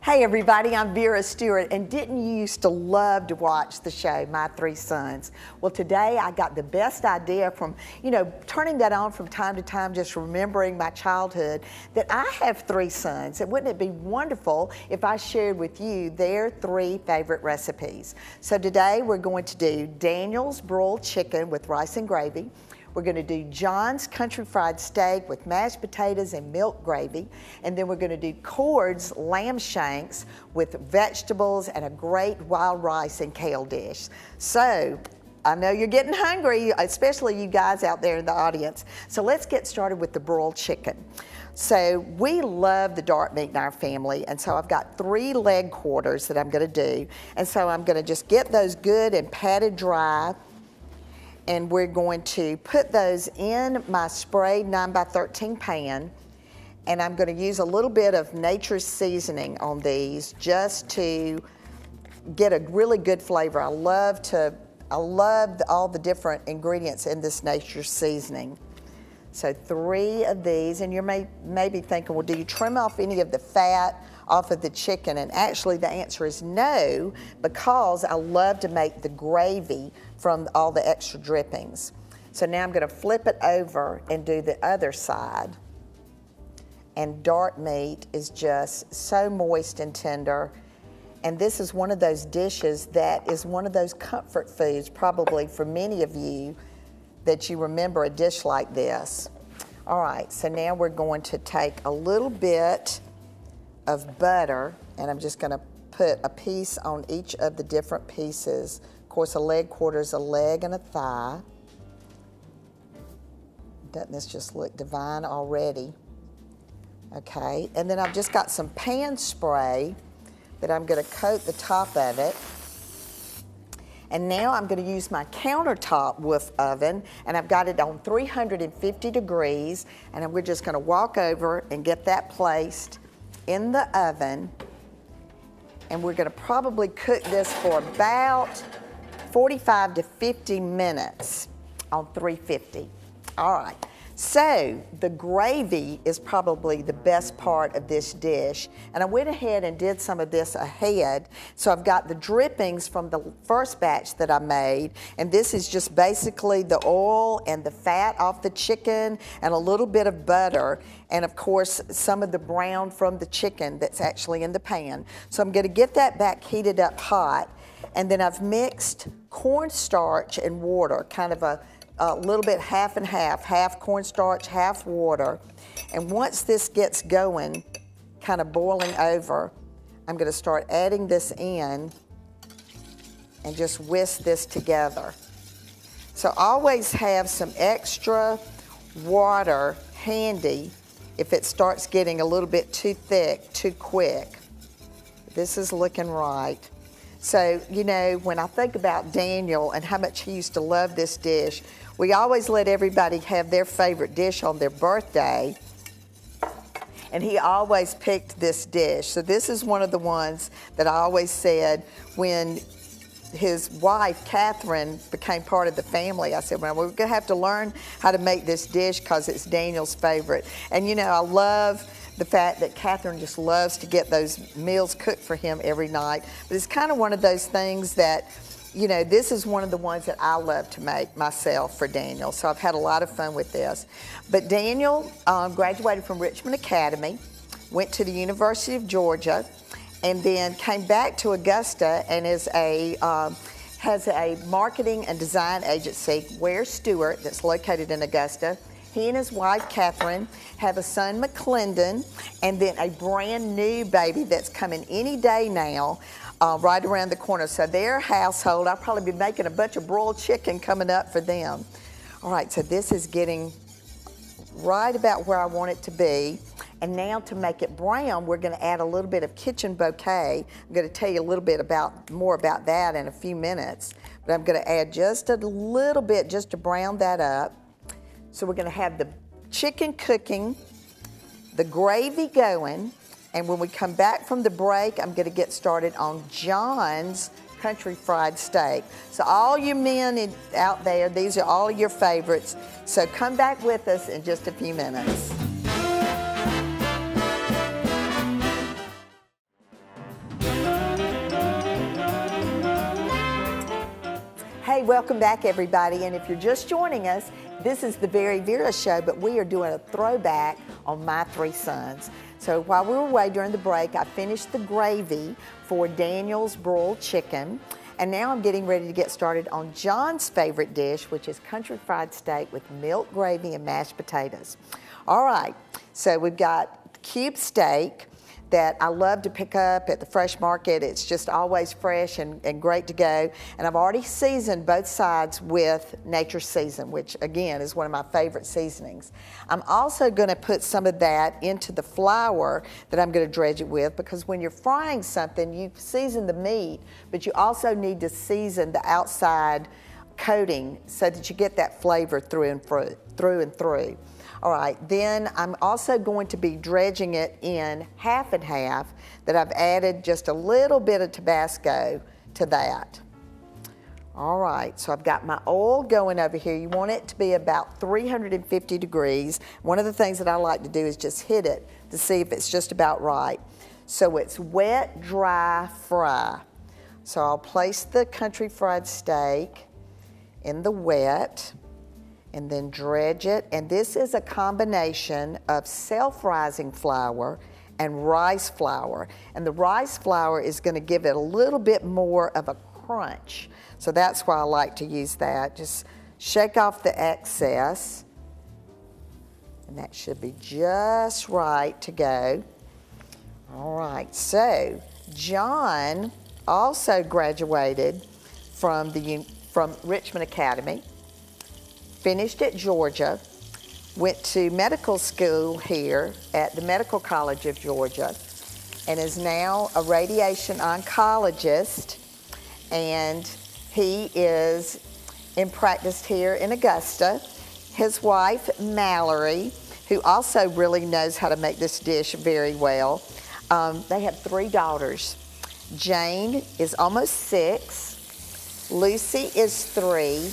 Hey everybody, I'm Vera Stewart, and didn't you used to love to watch the show, My Three Sons? Well, today I got the best idea from, turning that on from time to time, just remembering my childhood, that I have three sons. And wouldn't it be wonderful if I shared with you their three favorite recipes? So today we're going to do Daniel's broiled chicken with rice and gravy. We're going to do John's country fried steak with mashed potatoes and milk gravy. And then we're going to do Cord's lamb shanks with vegetables and a great wild rice and kale dish. So, I know you're getting hungry, especially you guys out there in the audience. So let's get started with the broiled chicken. So we love the dark meat in our family, and so I've got 3 leg quarters that I'm going to do. And so I'm going to just get those good and patted dry. And we're going to put those in my sprayed 9x13 pan, and I'm going to use a little bit of nature's seasoning on these just to get a really good flavor. I love all the different ingredients in this nature's seasoning. So 3 of these, and you're maybe thinking, well, do you trim off any of the fat off of the chicken? And actually the answer is no, because I love to make the gravy from all the extra drippings. So now I'm going to flip it over and do the other side. And dark meat is just so moist and tender. And this is one of those dishes that is one of those comfort foods, probably for many of you, that you remember a dish like this. All right, so now we're going to take a little bit of butter, and I'm just going to put a piece on each of the different pieces. Of course, a leg quarter is a leg and a thigh. Doesn't this just look divine already? Okay, and then I've just got some pan spray that I'm going to coat the top of it. And now I'm going to use my countertop wood oven, and I've got it on 350 degrees, and we're just going to walk over and get that placed in the oven. And we're going to probably cook this for about 45 to 50 minutes on 350. All right. So the gravy is probably the best part of this dish, and I went ahead and did some of this ahead. So I've got the drippings from the first batch that I made, and this is just basically the oil and the fat off the chicken and a little bit of butter, and of course some of the brown from the chicken that's actually in the pan. So I'm going to get that back heated up hot, and then I've mixed cornstarch and water, kind of a little bit half and half cornstarch, half water. And once this gets going, kind of boiling over, I'm going to start adding this in and just whisk this together. So always have some extra water handy if it starts getting a little bit too thick, too quick. This is looking right. So, when I think about Daniel and how much he used to love this dish, we always let everybody have their favorite dish on their birthday, and he always picked this dish. So this is one of the ones that I always said when his wife, Catherine, became part of the family. I said, well, we're going to have to learn how to make this dish because it's Daniel's favorite. And, I love the fact that Catherine just loves to get those meals cooked for him every night. But it's kind of one of those things that, this is one of the ones that I love to make myself for Daniel. So I've had a lot of fun with this. But Daniel graduated from Richmond Academy, went to the University of Georgia, and then came back to Augusta and has a marketing and design agency, Ware Stewart, that's located in Augusta. He and his wife, Catherine, have a son, McClendon, and then a brand new baby that's coming any day now, right around the corner. So their household, I'll probably be making a bunch of broiled chicken coming up for them. All right, so this is getting right about where I want it to be. And now to make it brown, we're going to add a little bit of kitchen bouquet. I'm going to tell you a little bit more about that in a few minutes. But I'm going to add just a little bit just to brown that up. So we're going to have the chicken cooking, the gravy going, and when we come back from the break, I'm going to get started on John's country fried steak. So all you men out there, these are all your favorites. So come back with us in just a few minutes. Hey, welcome back everybody, and if you're just joining us, this is the VeryVera show, but we are doing a throwback on My Three Sons. So while we were away during the break, I finished the gravy for Daniel's broiled chicken, and now I'm getting ready to get started on John's favorite dish, which is country fried steak with milk gravy and mashed potatoes. All right, so we've got cube steak that I love to pick up at the fresh market. It's just always fresh and great to go. And I've already seasoned both sides with Nature Season, which again is one of my favorite seasonings. I'm also gonna put some of that into the flour that I'm gonna dredge it with, because when you're frying something, you season the meat, but you also need to season the outside coating so that you get that flavor through and through. All right, then I'm also going to be dredging it in half and half, that I've added just a little bit of Tabasco to that. All right, so I've got my oil going over here. You want it to be about 350 degrees. One of the things that I like to do is just hit it to see if it's just about right. So it's wet, dry, fry. So I'll place the country fried steak in the wet, and then dredge it. And this is a combination of self-rising flour and rice flour. And the rice flour is gonna give it a little bit more of a crunch. So that's why I like to use that. Just shake off the excess. And that should be just right to go. All right, so John also graduated from Richmond Academy, finished at Georgia, went to medical school here at the Medical College of Georgia, and is now a radiation oncologist, and he is in practice here in Augusta. His wife, Mallory, who also really knows how to make this dish very well, they have 3 daughters. Jane is almost 6, Lucy is 3,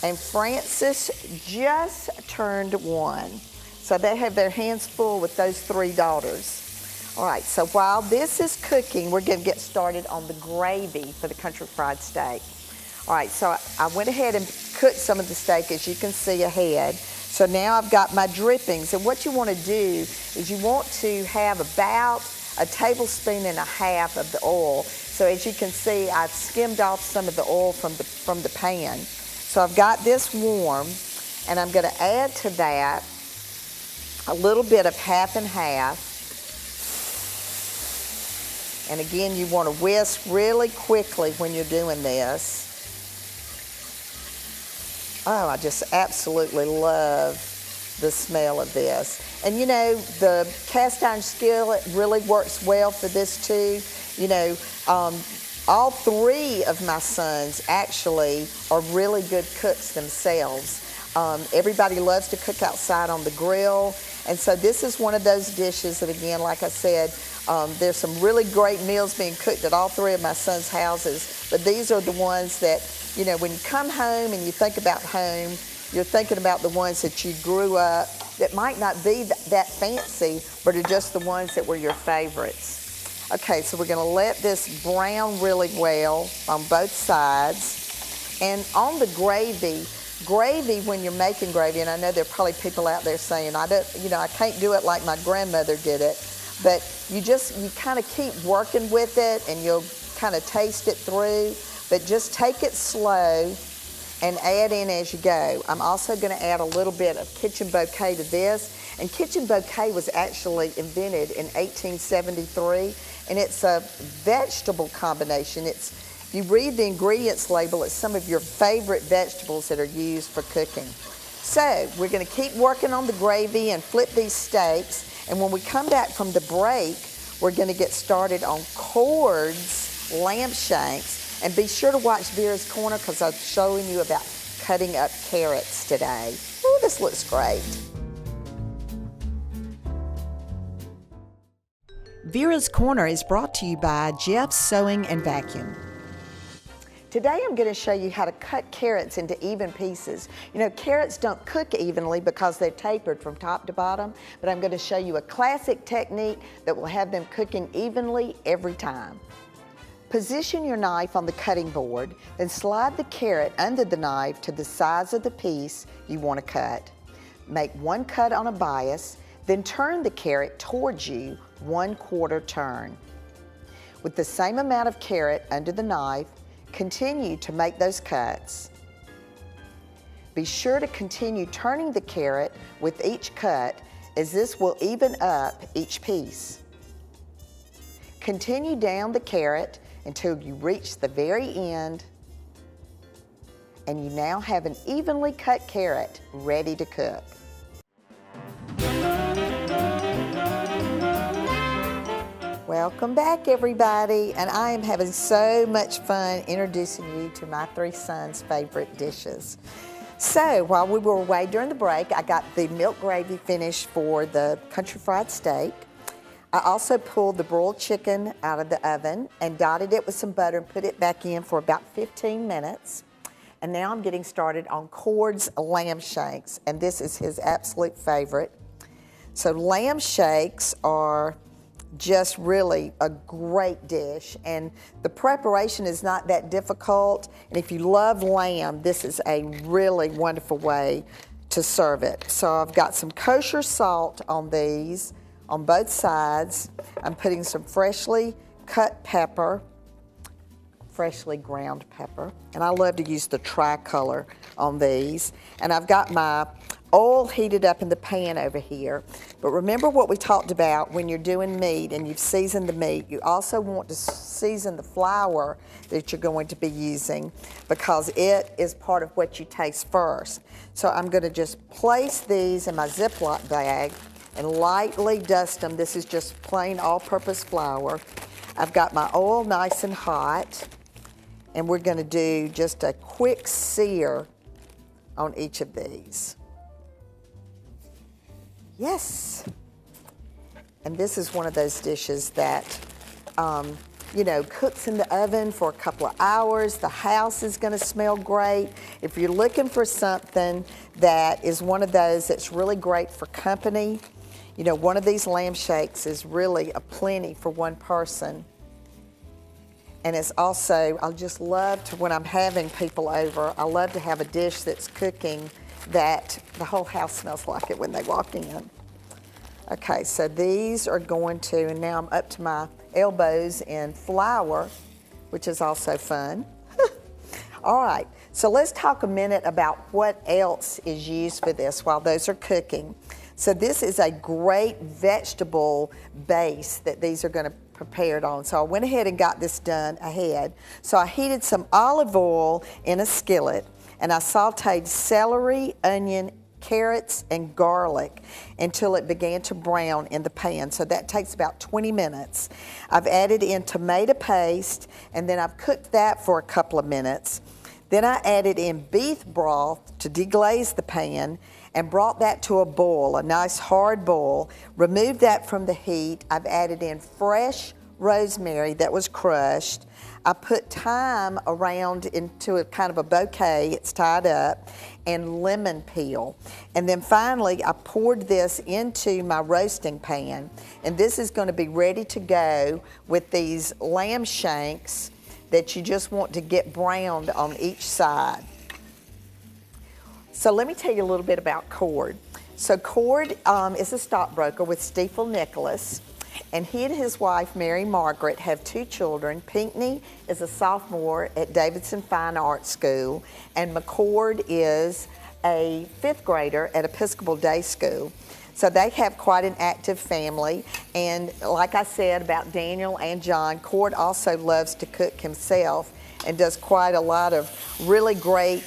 and Francis just turned 1. So they have their hands full with those 3 daughters. All right, so while this is cooking, we're gonna get started on the gravy for the country fried steak. All right, so I went ahead and cooked some of the steak, as you can see ahead. So now I've got my drippings, and what you wanna do is you want to have about a tablespoon and a half of the oil. So as you can see, I've skimmed off some of the oil from the pan. So I've got this warm, and I'm gonna add to that a little bit of half and half. And again, you wanna whisk really quickly when you're doing this. Oh, I just absolutely love the smell of this. And you know, the cast iron skillet really works well for this too. You know, all 3 of my sons actually are really good cooks themselves. Everybody loves to cook outside on the grill, and so this is one of those dishes that, again, like I said, there's some really great meals being cooked at all 3 of my sons' houses, but these are the ones that, you know, when you come home and you think about home, you're thinking about the ones that you grew up that might not be that fancy, but are just the ones that were your favorites. Okay, so we're gonna let this brown really well on both sides. And on the gravy, when you're making gravy, and I know there are probably people out there saying, I can't do it like my grandmother did it, but you kind of keep working with it, and you'll kind of taste it through, but just take it slow and add in as you go. I'm also gonna add a little bit of kitchen bouquet to this, and kitchen bouquet was actually invented in 1873, and it's a vegetable combination. You read the ingredients label, it's some of your favorite vegetables that are used for cooking. So we're gonna keep working on the gravy and flip these steaks, and when we come back from the break, we're gonna get started on Cord's lamb shanks. And be sure to watch Vera's Corner, because I'm showing you about cutting up carrots today. Ooh, this looks great. Vera's Corner is brought to you by Jeff's Sewing and Vacuum. Today I'm going to show you how to cut carrots into even pieces. You know, carrots don't cook evenly because they're tapered from top to bottom, but I'm going to show you a classic technique that will have them cooking evenly every time. Position your knife on the cutting board, then slide the carrot under the knife to the size of the piece you want to cut. Make one cut on a bias, then turn the carrot towards you 1/4 turn. With the same amount of carrot under the knife, continue to make those cuts. Be sure to continue turning the carrot with each cut, as this will even up each piece. Continue down the carrot until you reach the very end, and you now have an evenly cut carrot ready to cook. Welcome back, everybody, and I am having so much fun introducing you to my 3 sons' favorite dishes. So while we were away during the break, I got the milk gravy finished for the country fried steak. I also pulled the broiled chicken out of the oven and dotted it with some butter and put it back in for about 15 minutes. And now I'm getting started on Cord's lamb shanks, and this is his absolute favorite. So lamb shanks are just really a great dish, and the preparation is not that difficult, and if you love lamb, this is a really wonderful way to serve it. So I've got some kosher salt on these on both sides. I'm putting some freshly cut pepper, freshly ground pepper, and I love to use the tricolor on these. And I've got my oil heated up in the pan over here. But remember what we talked about when you're doing meat and you've seasoned the meat, you also want to season the flour that you're going to be using, because it is part of what you taste first. So I'm going to just place these in my Ziploc bag and lightly dust them. This is just plain all-purpose flour. I've got my oil nice and hot, and we're going to do just a quick sear on each of these. Yes. And this is one of those dishes that, you know, cooks in the oven for a couple of hours. The house is going to smell great. If you're looking for something that is one of those that's really great for company, you know, one of these lamb shakes is really a plenty for one person. And it's also, I just love to, when I'm having people over, I love to have a dish that's cooking that the whole house smells like it when they walk in. Okay, so these are going to, and now I'm up to my elbows in flour, which is also fun. All right, so let's talk a minute about what else is used for this while those are cooking. So this is a great vegetable base that these are going to prepared on. So I went ahead and got this done ahead. So I heated some olive oil in a skillet, and I sauteed celery, onion, carrots, and garlic until it began to brown in the pan. So that takes about 20 minutes. I've added in tomato paste, and then I've cooked that for a couple of minutes. Then I added in beef broth to deglaze the pan and brought that to a boil, a nice hard boil. Removed that from the heat. I've added in fresh rosemary that was crushed. I put thyme around into a kind of a bouquet, it's tied up, and lemon peel. And then finally, I poured this into my roasting pan. And this is going to be ready to go with these lamb shanks that you just want to get browned on each side. So let me tell you a little bit about Cord. So Cord is a stockbroker with Stiefel Nicholas, and he and his wife, Mary Margaret, have 2 children. Pinckney is a sophomore at Davidson Fine Arts School, and McCord is a 5th grader at Episcopal Day School. So they have quite an active family, and like I said about Daniel and John, Cord also loves to cook himself and does quite a lot of really great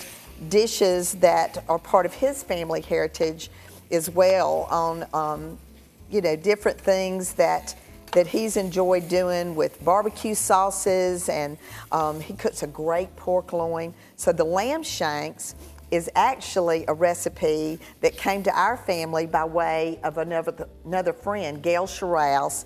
dishes that are part of his family heritage as well, on you know, different things that he's enjoyed doing with barbecue sauces, and he cooks a great pork loin. So the lamb shanks is actually a recipe that came to our family by way of another friend, Gail Sherrouse,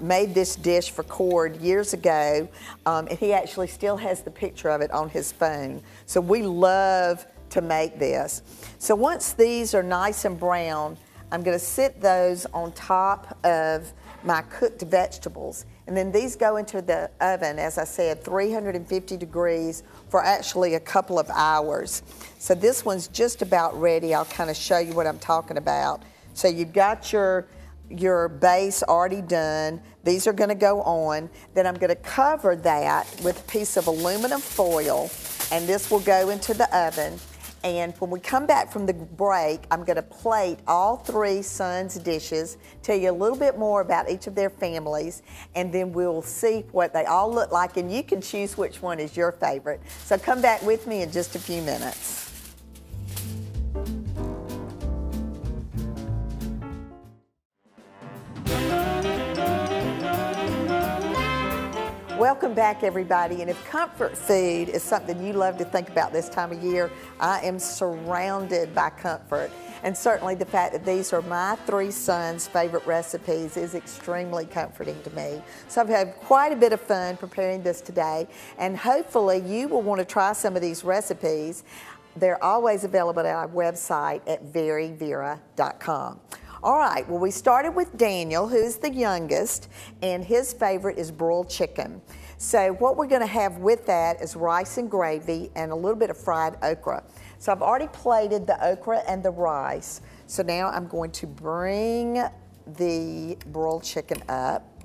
made this dish for Cord years ago, and he actually still has the picture of it on his phone. So we love to make this. So once these are nice and brown, I'm going to sit those on top of my cooked vegetables. And then these go into the oven, as I said, 350 degrees for actually a couple of hours. So this one's just about ready. I'll kind of show you what I'm talking about. So you've got your base already done. These are gonna go on. Then I'm gonna cover that with a piece of aluminum foil, and this will go into the oven. And when we come back from the break, I'm gonna plate all three sons' dishes, tell you a little bit more about each of their families, and then we'll see what they all look like, and you can choose which one is your favorite. So come back with me in just a few minutes. Welcome back, everybody. And if comfort food is something you love to think about this time of year, I am surrounded by comfort. And certainly the fact that these are my three sons' favorite recipes is extremely comforting to me. So I've had quite a bit of fun preparing this today, and hopefully you will want to try some of these recipes. They're always available at our website at VeryVera.com. All right, well, we started with Daniel, who's the youngest, and his favorite is broiled chicken. So what we're gonna have with that is rice and gravy and a little bit of fried okra. So I've already plated the okra and the rice. So now I'm going to bring the broiled chicken up.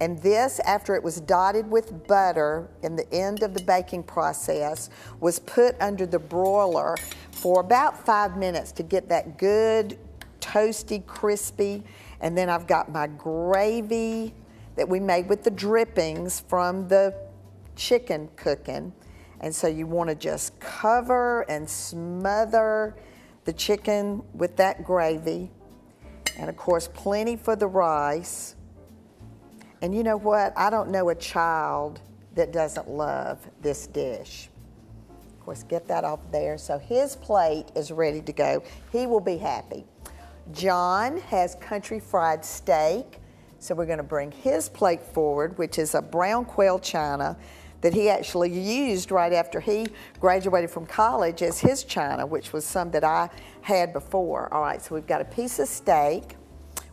And this, after it was dotted with butter in the end of the baking process, was put under the broiler for about 5 minutes to get that good, toasty, crispy. And then I've got my gravy that we made with the drippings from the chicken cooking. And so you want to just cover and smother the chicken with that gravy. And of course, plenty for the rice. And you know what? I don't know a child that doesn't love this dish. Of course, get that off there. So his plate is ready to go. He will be happy. John has country fried steak, so we're going to bring his plate forward, which is a brown quail china that he actually used right after he graduated from college as his china, which was some that I had before. All right, so we've got a piece of steak.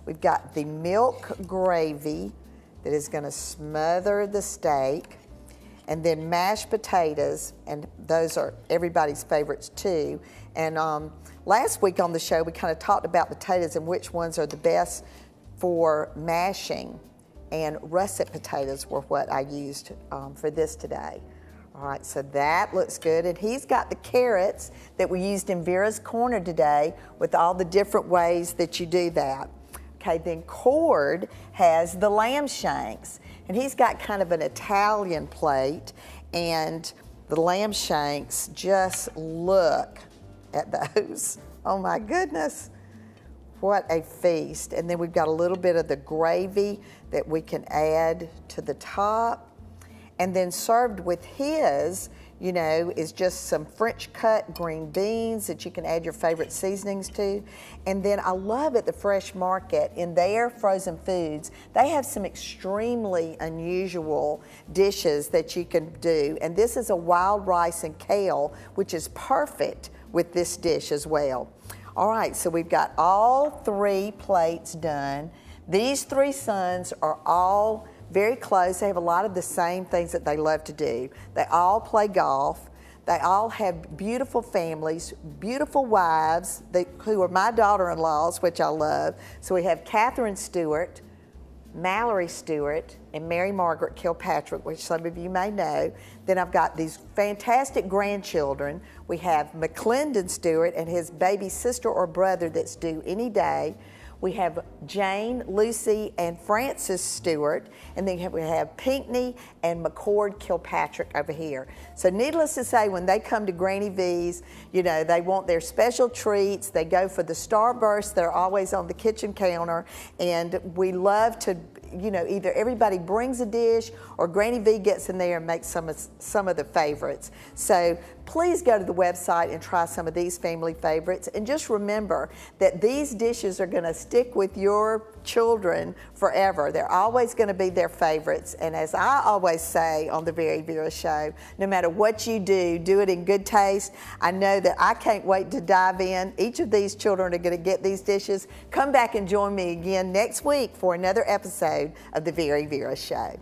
We've got the milk gravy that is going to smother the steak, and then mashed potatoes, and those are everybody's favorites too. And last week on the show, we kind of talked about potatoes and which ones are the best for mashing, and russet potatoes were what I used for this today. All right, so that looks good. And he's got the carrots that we used in Vera's Corner today with all the different ways that you do that. Okay, then Cord has the lamb shanks, and he's got kind of an Italian plate, and the lamb shanks, just look at those. Oh my goodness, what a feast. And then we've got a little bit of the gravy that we can add to the top. And then served with his, you know, is just some French cut green beans that you can add your favorite seasonings to. And then I love at the Fresh Market, in their frozen foods, they have some extremely unusual dishes that you can do. And this is a wild rice and kale, which is perfect with this dish as well. All right, so we've got all three plates done. These three sons are all very close. They have a lot of the same things that they love to do. They all play golf. They all have beautiful families, beautiful wives who are my daughter-in-laws, which I love. So we have Catherine Stewart, Mallory Stewart, and Mary Margaret Kilpatrick, which some of you may know. Then I've got these fantastic grandchildren. We have McClendon Stewart and his baby sister or brother that's due any day. We have Jane, Lucy, and Frances Stewart, and then we have Pinckney and McCord Kilpatrick over here. So needless to say, when they come to Granny V's, you know, they want their special treats. They go for the Starburst. They're always on the kitchen counter, and we love to, you know, either everybody brings a dish or Granny V gets in there and makes some of the favorites. So please go to the website and try some of these family favorites. And just remember that these dishes are going to stick with your children forever. They're always going to be their favorites. And as I always say on the Very Vera Show, no matter what you do, do it in good taste. I know that I can't wait to dive in. Each of these children are going to get these dishes. Come back and join me again next week for another episode episode of the Very Vera Show.